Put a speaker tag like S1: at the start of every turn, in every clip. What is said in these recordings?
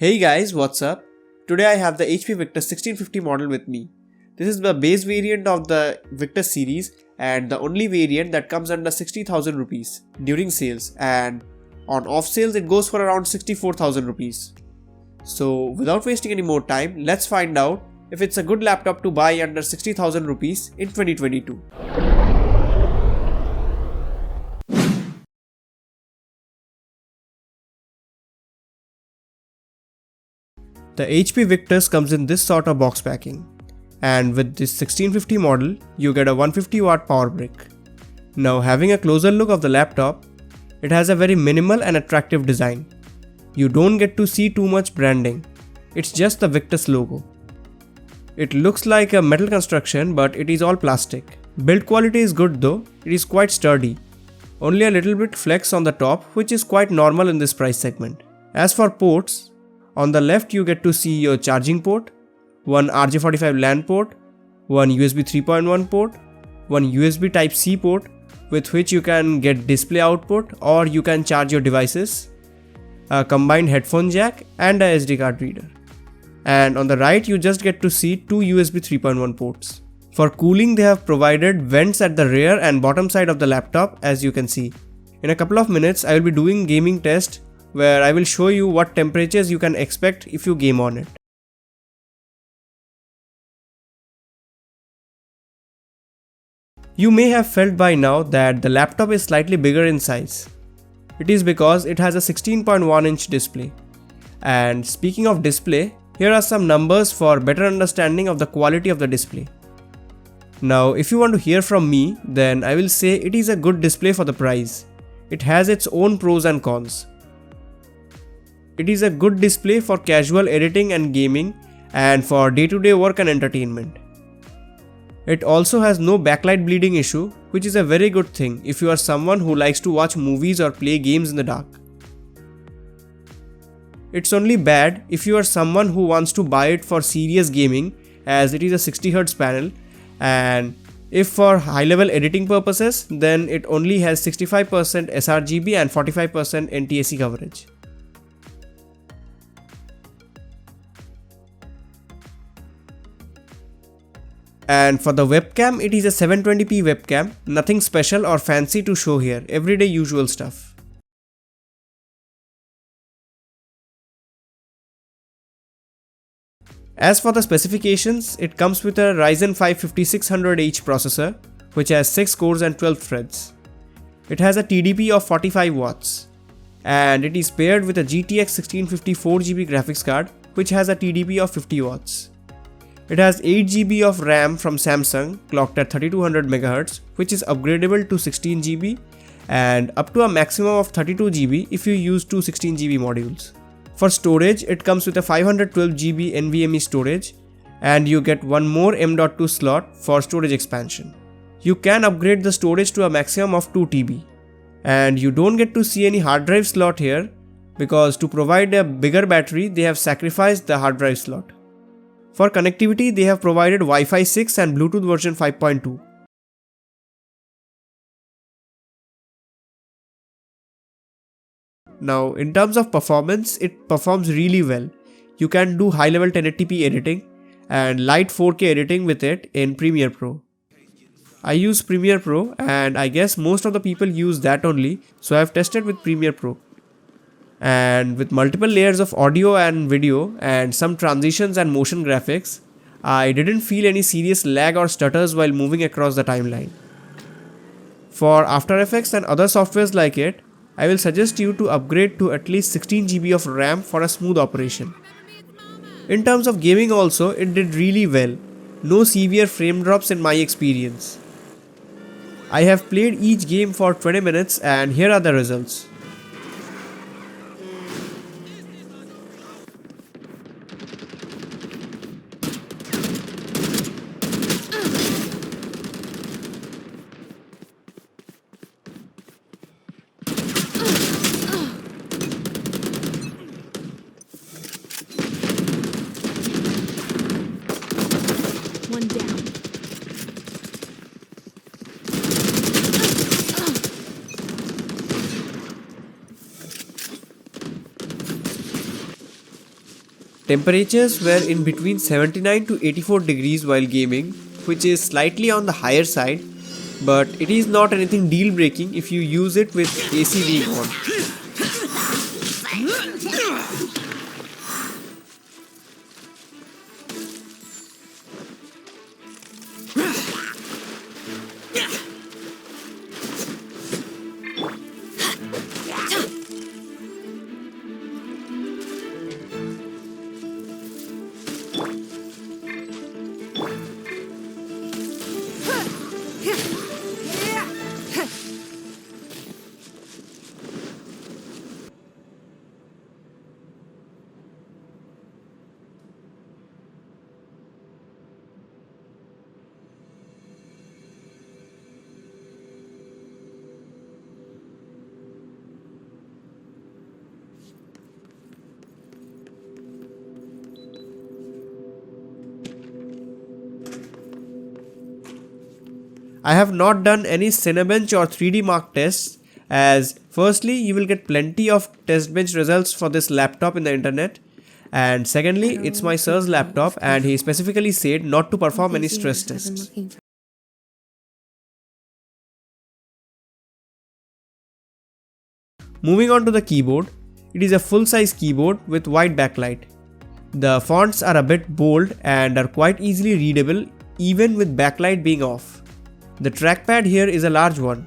S1: Hey guys, what's up? Today I have the HP Victus 1650 model with me. This is the base variant of the Victus series and the only variant that comes under 60,000 rupees during sales, and on off sales it goes for around 64,000 rupees. So without wasting any more time, let's find out if it's a good laptop to buy under 60,000 rupees in 2022. The HP Victus comes in this sort of box packing, and with this 1650 model, you get a 150 watt power brick. Now having a closer look of the laptop, it has a very minimal and attractive design. You don't get to see too much branding, it's just the Victus logo. It looks like a metal construction, but it is all plastic. Build quality is good though, it is quite sturdy. Only a little bit flex on the top, which is quite normal in this price segment. As for ports, on the left you get to see your charging port, one RJ45 LAN port, one USB 3.1 port, one USB Type-C port with which you can get display output or you can charge your devices, a combined headphone jack and a SD card reader. And on the right you just get to see two USB 3.1 ports. For cooling they have provided vents at the rear and bottom side of the laptop, as you can see. In a couple of minutes I will be doing gaming test where I will show you what temperatures you can expect if you game on it. You may have felt by now that the laptop is slightly bigger in size. It is because it has a 16.1-inch display. And speaking of display, here are some numbers for better understanding of the quality of the display. Now if you want to hear from me, then I will say it is a good display for the price. It has its own pros and cons. It is a good display for casual editing and gaming and for day-to-day work and entertainment. It also has no backlight bleeding issue, which is a very good thing if you are someone who likes to watch movies or play games in the dark. It's only bad if you are someone who wants to buy it for serious gaming, as it is a 60Hz panel, and if for high-level editing purposes, then it only has 65% sRGB and 45% NTSC coverage. And for the webcam, it is a 720p webcam, nothing special or fancy to show here, everyday usual stuff. As for the specifications, it comes with a Ryzen 5 5600H processor, which has 6 cores and 12 threads. It has a TDP of 45 watts. And it is paired with a GTX 1650 4GB graphics card, which has a TDP of 50 watts. It has 8GB of RAM from Samsung, clocked at 3200 MHz, which is upgradable to 16GB and up to a maximum of 32GB if you use two 16GB modules. For storage, it comes with a 512GB NVMe storage and you get one more M.2 slot for storage expansion. You can upgrade the storage to a maximum of 2 TB. And you don't get to see any hard drive slot here because to provide a bigger battery, they have sacrificed the hard drive slot. For connectivity, they have provided Wi-Fi 6 and Bluetooth version 5.2. Now, in terms of performance, it performs really well. You can do high-level 1080p editing and light 4K editing with it in Premiere Pro. I use Premiere Pro and I guess most of the people use that only, so I have tested with Premiere Pro. And with multiple layers of audio and video and some transitions and motion graphics, I didn't feel any serious lag or stutters while moving across the timeline. For After Effects and other softwares like it, I will suggest you to upgrade to at least 16GB of RAM for a smooth operation. In terms of gaming also, it did really well. No severe frame drops in my experience. I have played each game for 20 minutes and here are the results.
S2: One down.
S1: Temperatures were in between 79 to 84 degrees while gaming, which is slightly on the higher side, but it is not anything deal breaking if you use it with AC being on. I have not done any Cinebench or 3D Mark tests, as firstly you will get plenty of test bench results for this laptop in the internet, and secondly it's my sir's laptop and he specifically said not to perform any stress tests. Moving on to the keyboard, it is a full-size keyboard with white backlight. The fonts are a bit bold and are quite easily readable even with backlight being off. The trackpad here is a large one.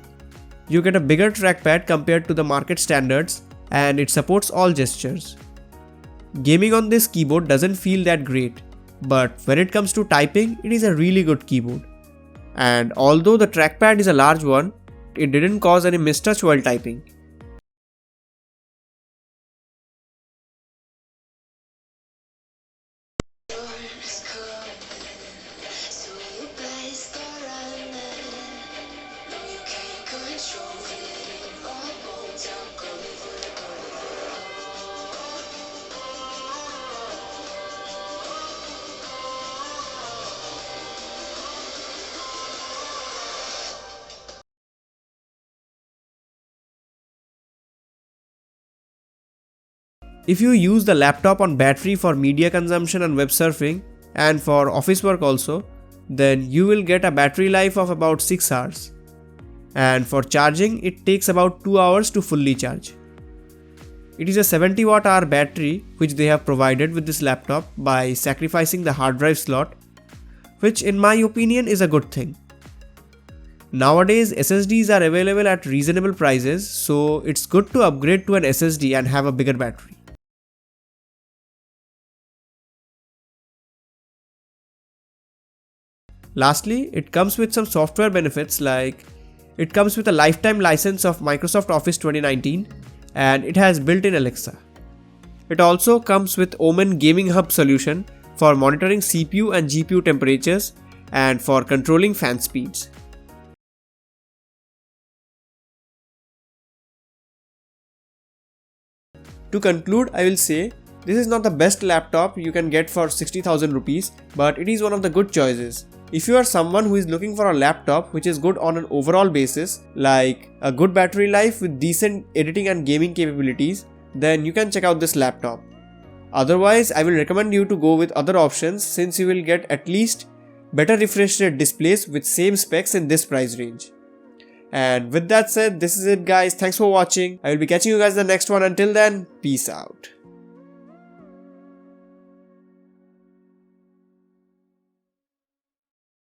S1: You get a bigger trackpad compared to the market standards and it supports all gestures. Gaming on this keyboard doesn't feel that great, but when it comes to typing, it is a really good keyboard. And although the trackpad is a large one, it didn't cause any mistouch while typing. If you use the laptop on battery for media consumption and web surfing and for office work also, then you will get a battery life of about 6 hours. And for charging, it takes about 2 hours to fully charge. It is a 70 watt-hour battery which they have provided with this laptop by sacrificing the hard drive slot, which in my opinion is a good thing. Nowadays SSDs are available at reasonable prices, so it's good to upgrade to an SSD and have a bigger battery. Lastly, it comes with some software benefits, like it comes with a lifetime license of Microsoft Office 2019 and it has built-in Alexa. It also comes with Omen Gaming Hub solution for monitoring CPU and GPU temperatures and for controlling fan speeds. To conclude, I will say this is not the best laptop you can get for 60,000 rupees, but it is one of the good choices. If you are someone who is looking for a laptop which is good on an overall basis, like a good battery life with decent editing and gaming capabilities, then you can check out this laptop. Otherwise, I will recommend you to go with other options, since you will get at least better refresh rate displays with same specs in this price range. And with that said, this is it guys. Thanks for watching. I will be catching you guys in the next one. Until then, peace out.